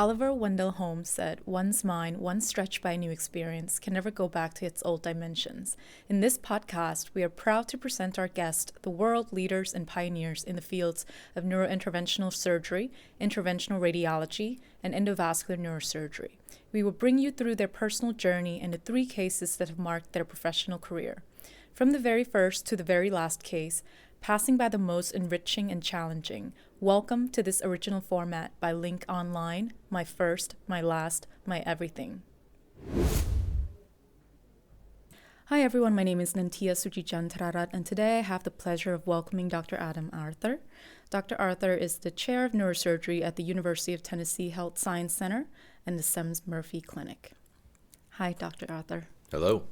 Oliver Wendell Holmes said, "One's mind, once stretched by a new experience, can never go back to its old dimensions." In this podcast, we are proud to present our guests, the world leaders and pioneers in the fields of neurointerventional surgery, interventional radiology, and endovascular neurosurgery. We will bring you through their personal journey and the 3 cases that have marked their professional career. From the very first to the very last case, passing by the most enriching and challenging. Welcome to this original format by LINNC Online, my first, my last, my everything. Hi everyone, my name is Nantia Sujijantrarat, and today I have the pleasure of welcoming Dr. Adam Arthur. Dr. Arthur is the chair of neurosurgery at the University of Tennessee Health Science Center and the Semmes Murphey Clinic. Hi, Dr. Arthur. Hello.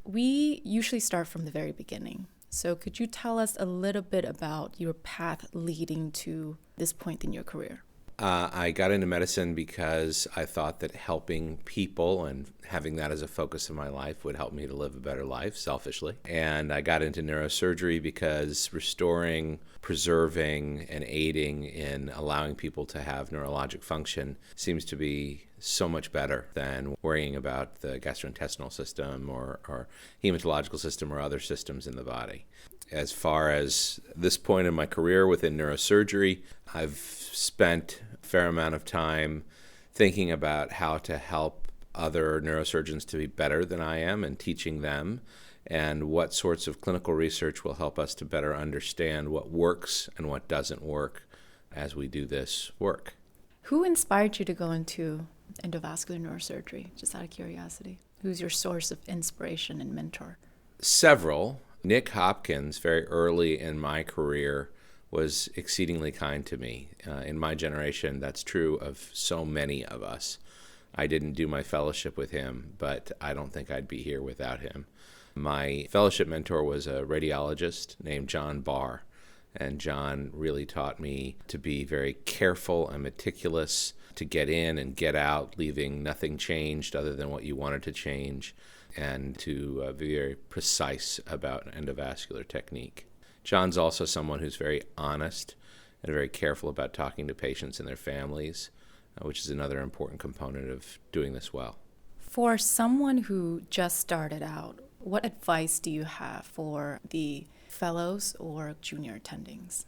We usually start from the very beginning. So could you tell us a little bit about your path leading to this point in your career? I got into medicine because I thought that helping people and having that as a focus of my life would help me to live a better life, selfishly. And I got into neurosurgery because restoring, preserving, and aiding in allowing people to have neurologic function seems to be so much better than worrying about the gastrointestinal system or hematological system or other systems in the body. As far as this point in my career within neurosurgery, I've spent a fair amount of time thinking about how to help other neurosurgeons to be better than I am and teaching them, and what sorts of clinical research will help us to better understand what works and what doesn't work as we do this work. Who inspired you to go into endovascular neurosurgery, just out of curiosity? Who's your source of inspiration and mentor? Several. Nick Hopkins, very early in my career, was exceedingly kind to me. In my generation, that's true of so many of us. I didn't do my fellowship with him, but I don't think I'd be here without him. My fellowship mentor was a radiologist named John Barr, and John really taught me to be very careful and meticulous, to get in and get out, leaving nothing changed other than what you wanted to change, and to be very precise about endovascular technique. John's also someone who's very honest and very careful about talking to patients and their families, which is another important component of doing this well. For someone who just started out, what advice do you have for the fellows or junior attendings?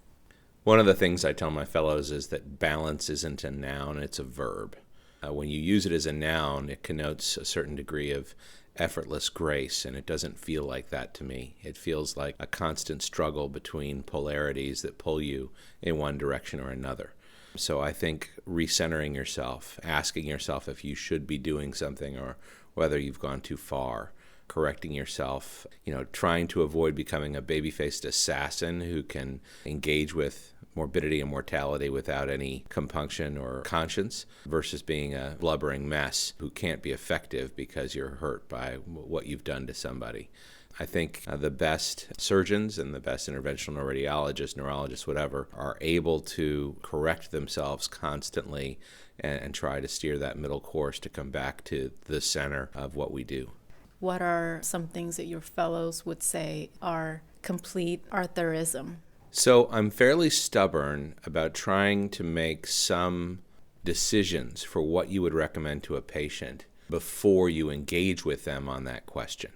One of the things I tell my fellows is that balance isn't a noun, it's a verb. When you use it as a noun, it connotes a certain degree of effortless grace, and it doesn't feel like that to me. It feels like a constant struggle between polarities that pull you in one direction or another. So I think recentering yourself, asking yourself if you should be doing something or whether you've gone too far, correcting yourself, trying to avoid becoming a baby-faced assassin who can engage with morbidity and mortality without any compunction or conscience, versus being a blubbering mess who can't be effective because you're hurt by what you've done to somebody. I think the best surgeons and the best interventional radiologists, neurologists, whatever, are able to correct themselves constantly and try to steer that middle course to come back to the center of what we do. What are some things that your fellows would say are complete Arthurism? So I'm fairly stubborn about trying to make some decisions for what you would recommend to a patient before you engage with them on that question.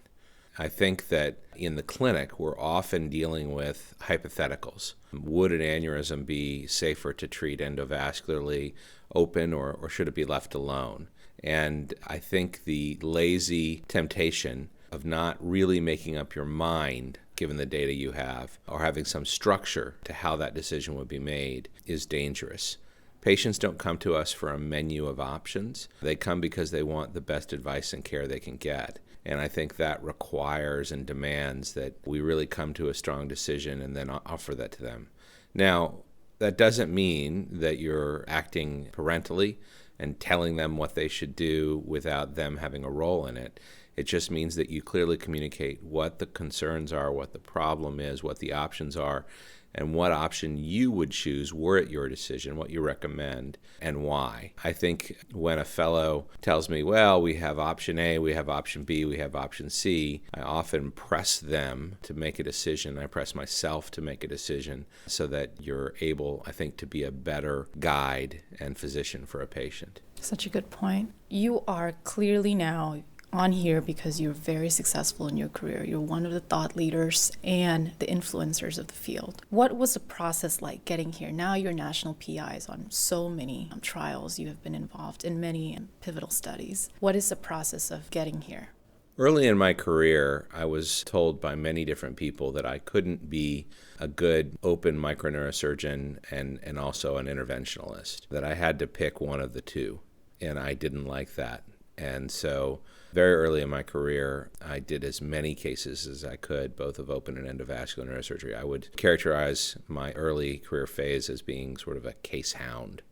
I think that in the clinic, we're often dealing with hypotheticals. Would an aneurysm be safer to treat endovascularly open, or should it be left alone? And I think the lazy temptation of not really making up your mind, given the data you have, or having some structure to how that decision would be made, is dangerous. Patients don't come to us for a menu of options. They come because they want the best advice and care they can get. And I think that requires and demands that we really come to a strong decision and then offer that to them. Now, that doesn't mean that you're acting parentally and telling them what they should do without them having a role in it. It just means that you clearly communicate what the concerns are, what the problem is, what the options are, and what option you would choose were it your decision, what you recommend, and why. I think when a fellow tells me, well, we have option A, we have option B, we have option C, I often press them to make a decision. I press myself to make a decision so that you're able, I think, to be a better guide and physician for a patient. Such a good point. You are clearly now on here because you're very successful in your career. You're one of the thought leaders and the influencers of the field. What was the process like getting here? Now you're national PIs on so many trials. You have been involved in many pivotal studies. What is the process of getting here? Early in my career, I was told by many different people that I couldn't be a good open microneurosurgeon and also an interventionalist, that I had to pick one of the two, and I didn't like that. And so very early in my career, I did as many cases as I could, both of open and endovascular neurosurgery. I would characterize my early career phase as being sort of a case hound.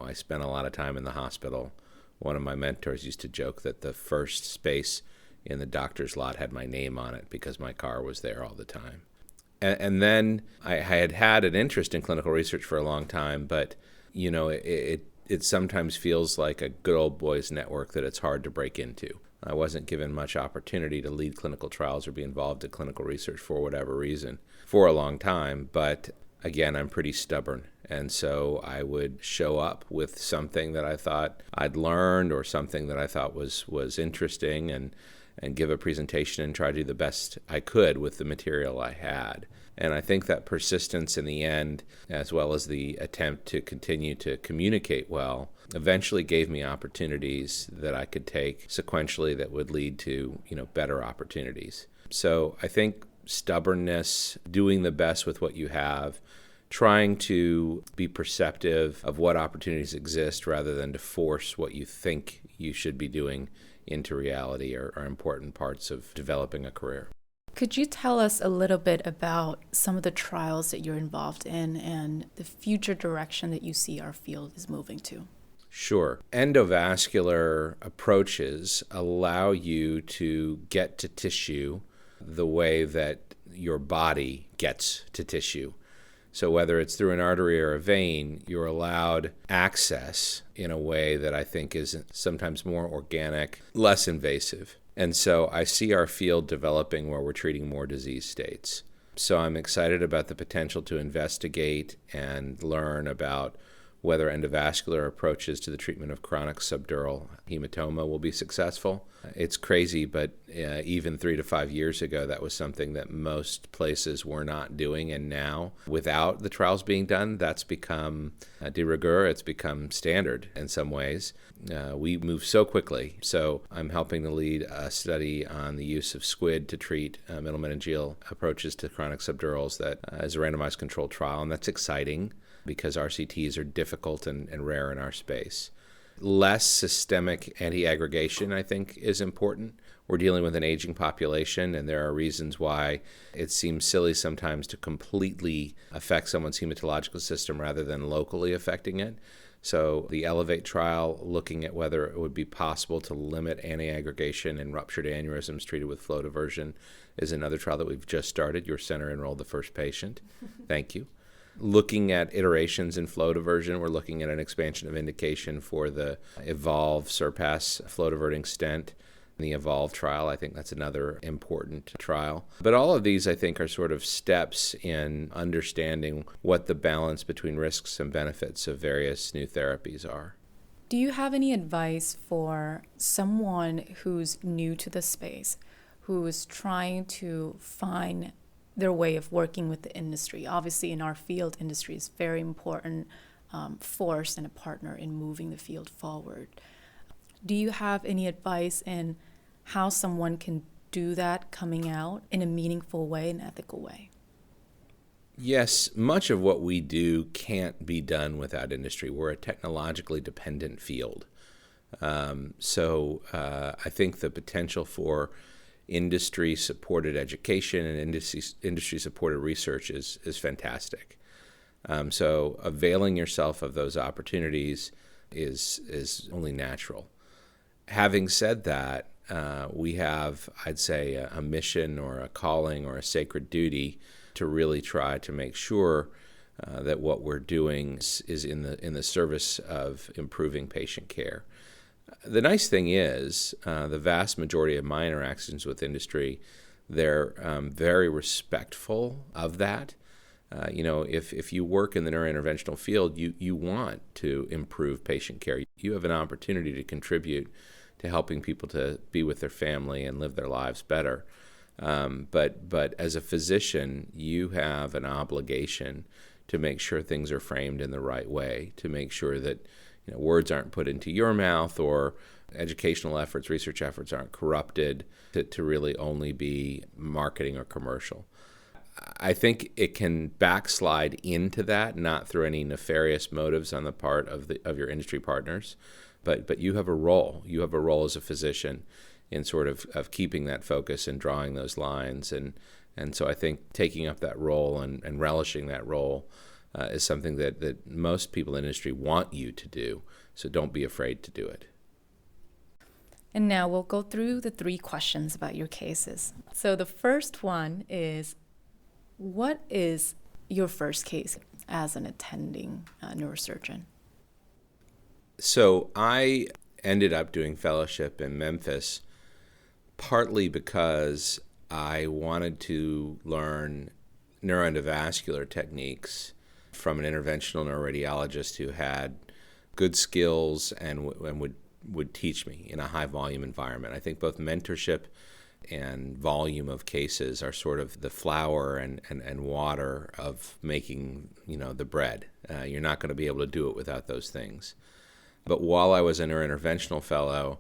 I spent a lot of time in the hospital. One of my mentors used to joke that the first space in the doctor's lot had my name on it because my car was there all the time. And then I had an interest in clinical research for a long time, but it sometimes feels like a good old boys network that it's hard to break into. I wasn't given much opportunity to lead clinical trials or be involved in clinical research for whatever reason for a long time, but again, I'm pretty stubborn. And so I would show up with something that I thought I'd learned or something that I thought was interesting and give a presentation and try to do the best I could with the material I had. And I think that persistence in the end, as well as the attempt to continue to communicate well, eventually gave me opportunities that I could take sequentially that would lead to, better opportunities. So I think stubbornness, doing the best with what you have, trying to be perceptive of what opportunities exist rather than to force what you think you should be doing into reality are important parts of developing a career. Could you tell us a little bit about some of the trials that you're involved in and the future direction that you see our field is moving to? Sure. Endovascular approaches allow you to get to tissue the way that your body gets to tissue. So whether it's through an artery or a vein, you're allowed access in a way that I think is sometimes more organic, less invasive. And so I see our field developing where we're treating more disease states. So I'm excited about the potential to investigate and learn about whether endovascular approaches to the treatment of chronic subdural hematoma will be successful. It's crazy, but even 3 to 5 years ago, that was something that most places were not doing. And now, without the trials being done, that's become de rigueur. It's become standard in some ways. We move so quickly. So I'm helping to lead a study on the use of squid to treat middle meningeal approaches to chronic subdurals that is a randomized controlled trial, and that's exciting because RCTs are difficult and rare in our space. Less systemic anti-aggregation, I think, is important. We're dealing with an aging population, and there are reasons why it seems silly sometimes to completely affect someone's hematological system rather than locally affecting it. So the Elevate trial, looking at whether it would be possible to limit anti-aggregation in ruptured aneurysms treated with flow diversion, is another trial that we've just started. Your center enrolled the first patient. Thank you. Looking at iterations in flow diversion, we're looking at an expansion of indication for the Evolve Surpass flow diverting stent. The Evolve trial, I think that's another important trial. But all of these, I think, are sort of steps in understanding what the balance between risks and benefits of various new therapies are. Do you have any advice for someone who's new to the space, who's trying to find their way of working with the industry? Obviously, in our field, industry is very important force and a partner in moving the field forward. Do you have any advice in how someone can do that coming out in a meaningful way, an ethical way? Yes, much of what we do can't be done without industry. We're a technologically dependent field. So I think the potential for industry-supported education and industry-supported research is fantastic. So availing yourself of those opportunities is only natural. Having said that, we have, I'd say, a mission or a calling or a sacred duty to really try to make sure that what we're doing is in the service of improving patient care. The nice thing is, the vast majority of my interactions with industry, they're very respectful of that. If you work in the neurointerventional field, you want to improve patient care. You have an opportunity to contribute to helping people to be with their family and live their lives better. But as a physician, you have an obligation to make sure things are framed in the right way, to make sure that words aren't put into your mouth, or educational efforts, research efforts aren't corrupted to really only be marketing or commercial. I think it can backslide into that, not through any nefarious motives on the part of your industry partners, but you have a role. You have a role as a physician in sort of keeping that focus and drawing those lines. And so I think taking up that role and relishing that role is something that most people in the industry want you to do. So don't be afraid to do it. And now we'll go through the 3 questions about your cases. So the first one is, what is your first case as an attending neurosurgeon? So I ended up doing fellowship in Memphis partly because I wanted to learn neuroendovascular techniques from an interventional neuroradiologist who had good skills and would teach me in a high volume environment. I think both mentorship and volume of cases are sort of the flour and water of making the bread. You're not going to be able to do it without those things. But while I was a neurointerventional fellow,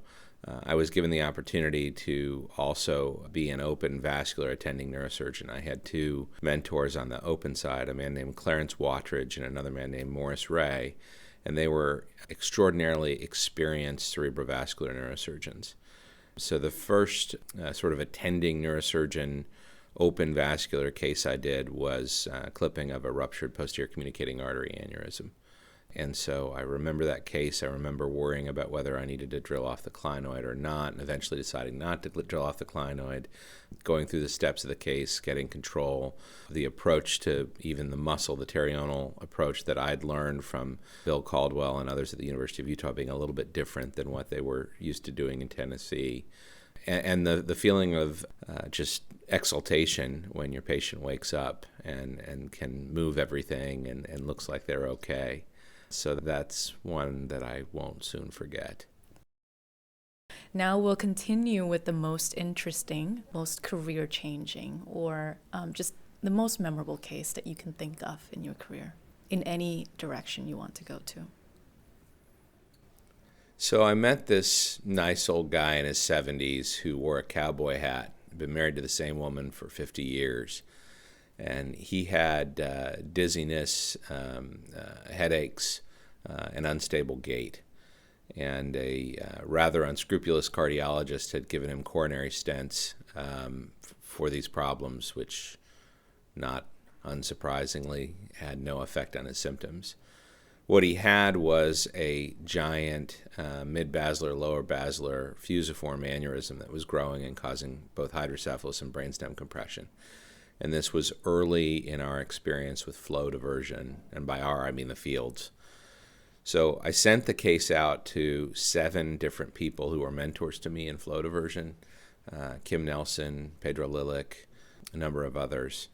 I was given the opportunity to also be an open vascular attending neurosurgeon. I had 2 mentors on the open side, a man named Clarence Wattridge and another man named Morris Ray, and they were extraordinarily experienced cerebrovascular neurosurgeons. So the first sort of attending neurosurgeon open vascular case I did was clipping of a ruptured posterior communicating artery aneurysm. And so I remember that case. I remember worrying about whether I needed to drill off the clinoid or not, and eventually deciding not to drill off the clinoid, going through the steps of the case, getting control, the approach to even the muscle, the pterional approach that I'd learned from Bill Caldwell and others at the University of Utah being a little bit different than what they were used to doing in Tennessee. And the feeling of just exaltation when your patient wakes up and can move everything and looks like they're okay. So that's one that I won't soon forget. Now we'll continue with the most interesting, most career-changing, or just the most memorable case that you can think of in your career, in any direction you want to go to. So I met this nice old guy in his 70s who wore a cowboy hat, been married to the same woman for 50 years. And he had dizziness, headaches, an unstable gait. And a rather unscrupulous cardiologist had given him coronary stents for these problems, which, not unsurprisingly, had no effect on his symptoms. What he had was a giant mid-basilar, lower basilar fusiform aneurysm that was growing and causing both hydrocephalus and brainstem compression. And this was early in our experience with flow diversion, and by our, I mean the fields. So I sent the case out to 7 different people who were mentors to me in flow diversion, Kim Nelson, Pedro Lilick, a number of others.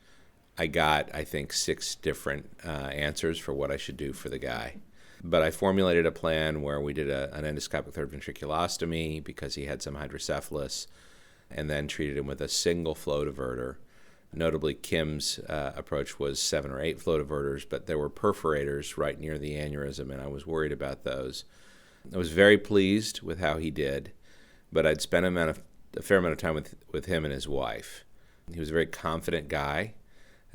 I got, I think, 6 different answers for what I should do for the guy. But I formulated a plan where we did an endoscopic third ventriculostomy because he had some hydrocephalus, and then treated him with a single flow diverter. Notably, Kim's approach was 7 or 8 flow diverters, but there were perforators right near the aneurysm, and I was worried about those. I was very pleased with how he did, but I'd spent a fair amount of time with him and his wife. He was a very confident guy.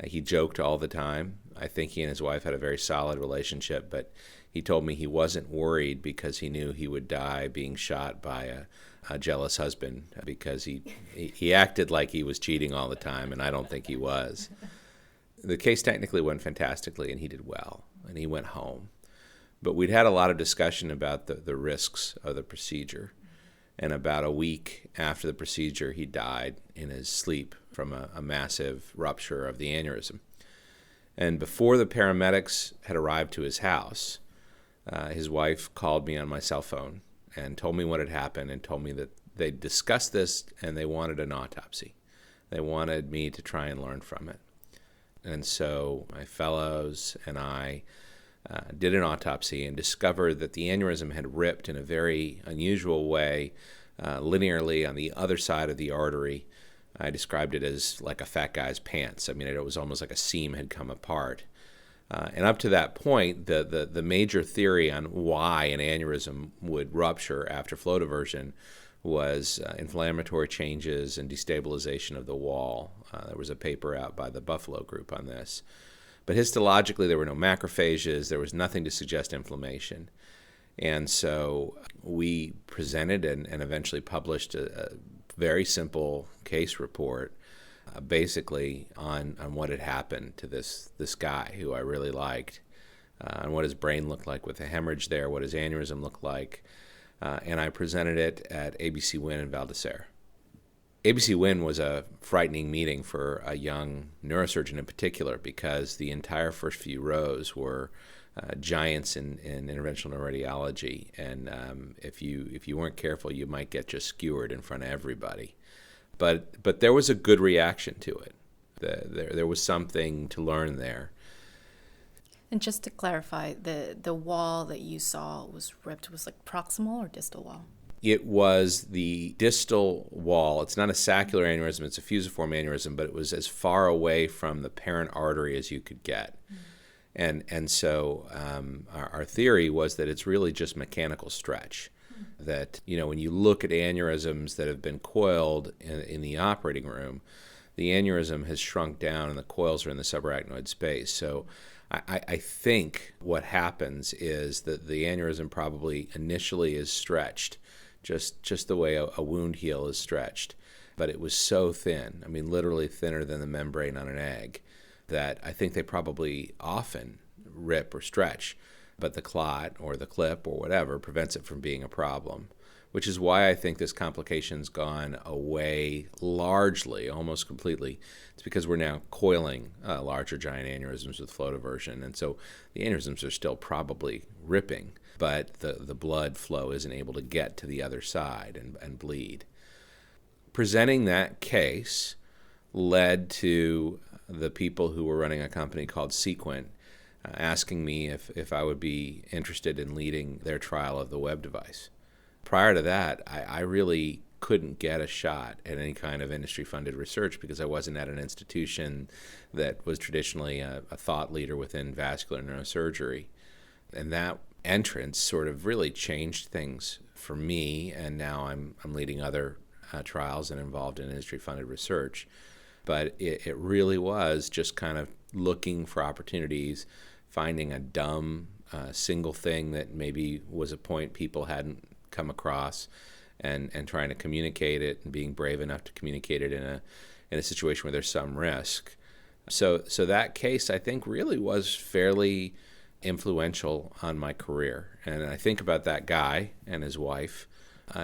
He joked all the time. I think he and his wife had a very solid relationship, but he told me he wasn't worried because he knew he would die being shot by a jealous husband, because he acted like he was cheating all the time, and I don't think he was. The case technically went fantastically, and he did well, and he went home. But we'd had a lot of discussion about the risks of the procedure, and about a week after the procedure, he died in his sleep from a massive rupture of the aneurysm. And before the paramedics had arrived to his house, his wife called me on my cell phone and told me what had happened, and told me that they discussed this and they wanted an autopsy. They wanted me to try and learn from it. And so my fellows and I did an autopsy and discovered that the aneurysm had ripped in a very unusual way, linearly on the other side of the artery. I described it as like a fat guy's pants. I mean, it was almost like a seam had come apart. And up to that point, the major theory on why an aneurysm would rupture after flow diversion was inflammatory changes and destabilization of the wall. There was a paper out by the Buffalo group on this. But histologically, there were no macrophages. There was nothing to suggest inflammation. And so we presented and eventually published a very simple case report, basically on what had happened to this guy who I really liked, and what his brain looked like with a hemorrhage there, what his aneurysm looked like. And I presented it at ABC Wynn in Val d'Isere. ABC Wynn was a frightening meeting for a young neurosurgeon in particular, because the entire first few rows were giants in interventional neuroradiology, and if you weren't careful, you might get just skewered in front of everybody. But there was a good reaction to it. There was something to learn there. And just to clarify, the wall that you saw was ripped was like proximal or distal wall? It was the distal wall. It's not a saccular aneurysm, it's a fusiform aneurysm, but it was as far away from the parent artery as you could get. And so our theory was that it's really just mechanical stretch. That, when you look at aneurysms that have been coiled in the operating room, the aneurysm has shrunk down and the coils are in the subarachnoid space. So I think what happens is that the aneurysm probably initially is stretched, just the way a wound heal is stretched. But it was so thin, I mean literally thinner than the membrane on an egg, that I think they probably often rip or stretch, but the clot or the clip or whatever prevents it from being a problem, which is why I think this complication's gone away largely, almost completely. It's because we're now coiling larger giant aneurysms with flow diversion, and so the aneurysms are still probably ripping, but the blood flow isn't able to get to the other side and bleed. Presenting that case led to the people who were running a company called Sequent asking me if I would be interested in leading their trial of the web device. Prior to that, I really couldn't get a shot at any kind of industry-funded research because I wasn't at an institution that was traditionally a thought leader within vascular neurosurgery. And that entrance sort of really changed things for me, and now I'm leading other trials and involved in industry-funded research. But it really was just kind of looking for opportunities, finding a dumb single thing that maybe was a point people hadn't come across, and trying to communicate it and being brave enough to communicate it in a situation where there's some risk. So that case, I think, really was fairly influential on my career. And I think about that guy and his wife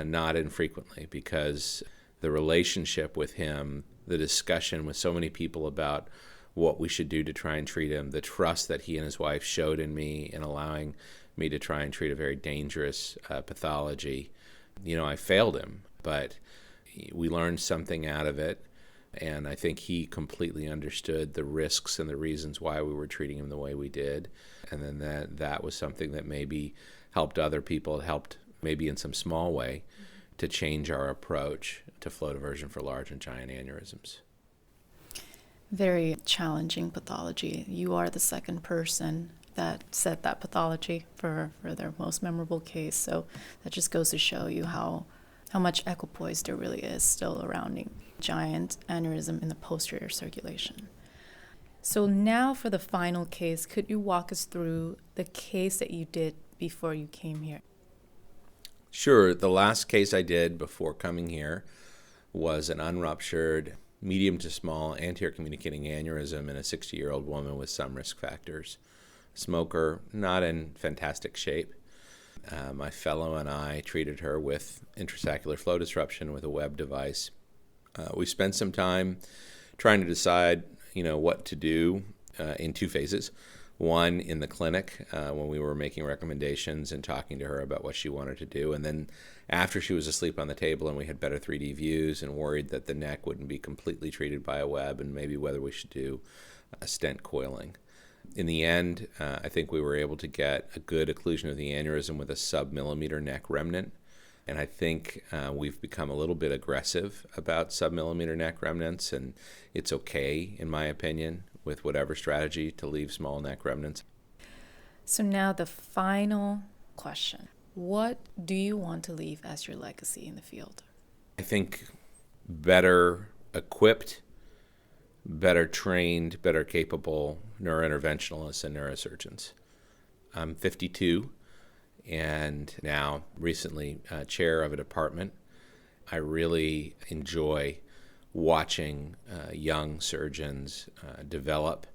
not infrequently, because the relationship with him, the discussion with so many people about what we should do to try and treat him, the trust that he and his wife showed in me in allowing me to try and treat a very dangerous pathology. I failed him, but we learned something out of it, and I think he completely understood the risks and the reasons why we were treating him the way we did, and then that was something that maybe helped other people, helped maybe in some small way to change our approach to flow diversion for large and giant aneurysms. Very challenging pathology. You are the second person that said that pathology for their most memorable case. So that just goes to show you how much equipoise there really is still surrounding giant aneurysm in the posterior circulation. So now for the final case, could you walk us through the case that you did before you came here? Sure. The last case I did before coming here was an unruptured, medium to small anterior communicating aneurysm in a 60-year-old woman with some risk factors. Smoker, not in fantastic shape. My fellow and I treated her with intrasaccular flow disruption with a web device. We spent some time trying to decide, what to do in two phases. One in the clinic when we were making recommendations and talking to her about what she wanted to do, and then after she was asleep on the table and we had better 3D views and worried that the neck wouldn't be completely treated by a web, and maybe whether we should do stent coiling. In the end, I think we were able to get a good occlusion of the aneurysm with a sub-millimeter neck remnant. And I think we've become a little bit aggressive about sub-millimeter neck remnants, and it's okay, in my opinion, with whatever strategy to leave small neck remnants. So now the final question. What do you want to leave as your legacy in the field? I think better equipped, better trained, better capable neurointerventionalists and neurosurgeons. I'm 52 and now recently chair of a department. I really enjoy watching young surgeons develop,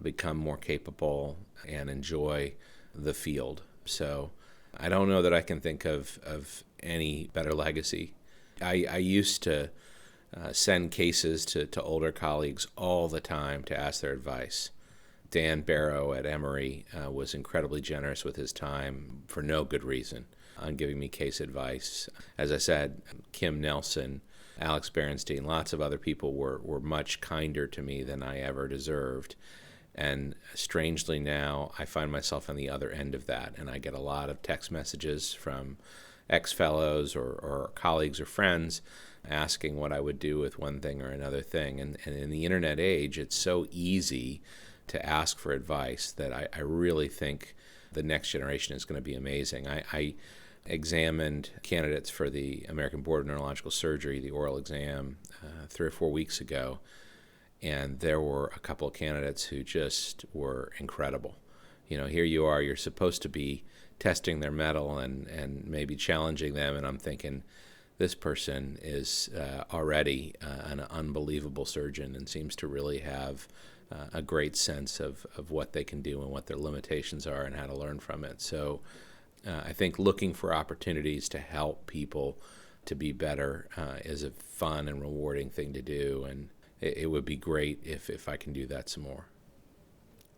become more capable, and enjoy the field. So I don't know that I can think of any better legacy. I used to send cases to older colleagues all the time to ask their advice. Dan Barrow at Emory was incredibly generous with his time for no good reason on giving me case advice. As I said, Kim Nelson, Alex Berenstein, lots of other people were much kinder to me than I ever deserved. And strangely now, I find myself on the other end of that, and I get a lot of text messages from ex-fellows or colleagues or friends asking what I would do with one thing or another thing. And in the internet age, it's so easy to ask for advice that I really think the next generation is going to be amazing. I examined candidates for the American Board of Neurological Surgery, the oral exam, 3 or 4 weeks ago, and there were a couple of candidates who just were incredible. You know, here you are, you're supposed to be testing their mettle and maybe challenging them, and I'm thinking, this person is already an unbelievable surgeon and seems to really have a great sense of what they can do and what their limitations are and how to learn from it. So I think looking for opportunities to help people to be better is a fun and rewarding thing to do, and it would be great if I can do that some more.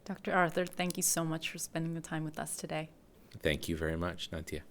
Dr. Arthur, thank you so much for spending the time with us today. Thank you very much, Nantya.